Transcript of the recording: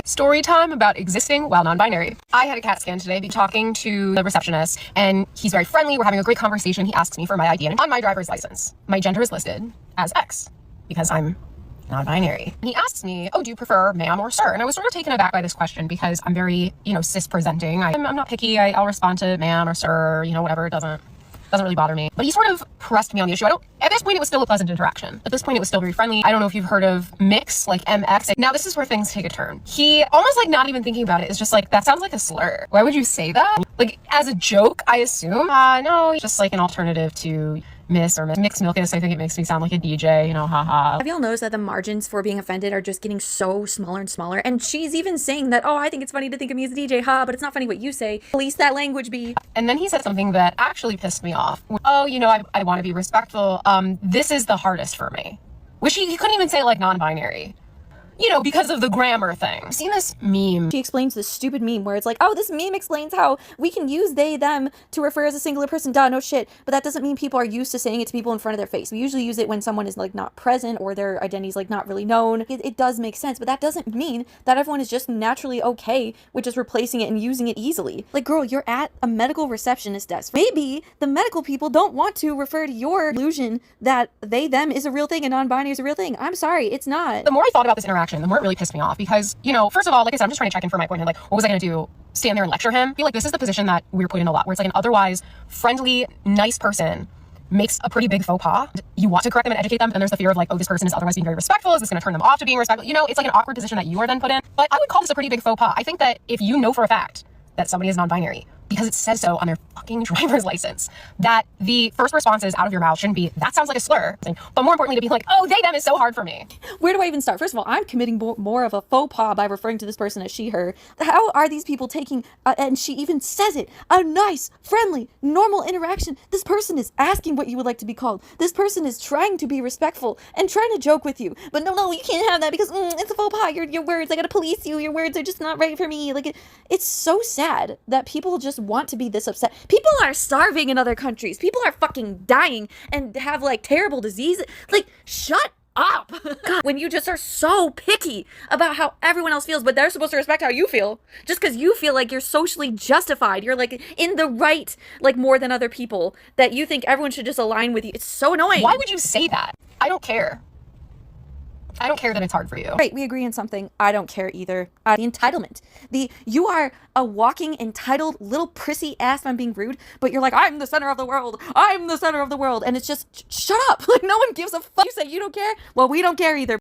Story time about existing while non-binary. I had a CAT scan today, talking to the receptionist, and he's very friendly. We're having a great conversation. He asks me for my ID, and on my driver's license, my gender is listed as X because I'm non-binary. He asks me, oh, do you prefer ma'am or sir? And I was sort of taken aback by this question because I'm very, cis presenting. I'm not picky. I'll respond to ma'am or sir, whatever. It doesn't really bother me. But he sort of pressed me on the issue. At this point, it was still a pleasant interaction. At this point, it was still very friendly. I don't know if you've heard of mix, like MX. Now, this is where things take a turn. He, almost like not even thinking about it, is just like, that sounds like a slur. Why would you say that? Like, as a joke, I assume. No, just like an alternative to miss or mixed milkus. I think it makes me sound like a DJ, haha. Have y'all noticed that the margins for being offended are just getting so smaller and smaller? And she's even saying that, oh, I think it's funny to think of me as a DJ, but it's not funny what you say. Police that language, B. And then he said something that actually pissed me off. Oh, I want to be respectful. This is the hardest for me. Which he couldn't even say like non-binary. Because of the grammar thing. I've seen this meme. She explains this stupid meme where it's like, oh, this meme explains how we can use they, them to refer as a singular person. Duh, no shit. But that doesn't mean people are used to saying it to people in front of their face. We usually use it when someone is like not present or their identity is like not really known. It does make sense, but that doesn't mean that everyone is just naturally okay with just replacing it and using it easily. Like, girl, you're at a medical receptionist desk. Maybe the medical people don't want to refer to your illusion that they, them is a real thing and non-binary is a real thing. I'm sorry, it's not. The more I thought about this interaction, the more it really pissed me off because, first of all, like I said, I'm just trying to check in for my appointment. Like, what was I going to do? Stand there and lecture him? I feel like this is the position that we're put in a lot, where it's like an otherwise friendly, nice person makes a pretty big faux pas. You want to correct them and educate them, and there's the fear of like, oh, this person is otherwise being very respectful. Is this going to turn them off to being respectful? It's like an awkward position that you are then put in. But I would call this a pretty big faux pas. I think that if you know for a fact that somebody is non-binary, because it says so on their fucking driver's license, that the first responses out of your mouth shouldn't be, that sounds like a slur. But more importantly, to be like, oh, they, them is so hard for me. Where do I even start? First of all, I'm committing more of a faux pas by referring to this person as she, her. How are these people taking, and she even says it, a nice, friendly, normal interaction? This person is asking what you would like to be called. This person is trying to be respectful and trying to joke with you. But no, you can't have that because it's a faux pas. Your words, I gotta police you. Your words are just not right for me. Like, it's so sad that people just want to be this upset. People are starving in other countries. People are fucking dying and have like terrible diseases. Like, shut up. God, when you just are so picky about how everyone else feels, but they're supposed to respect how you feel just because you feel like you're socially justified. You're like in the right, like more than other people, that you think everyone should just align with you. It's so annoying. Why would you say that? I don't care. I don't care that it's hard for you. Right, we agree on something. I don't care either. The entitlement. You are a walking entitled little prissy ass, I'm being rude, but you're like, I'm the center of the world. I'm the center of the world. And it's just, shut up. Like, no one gives a fuck. You say you don't care? Well, we don't care either.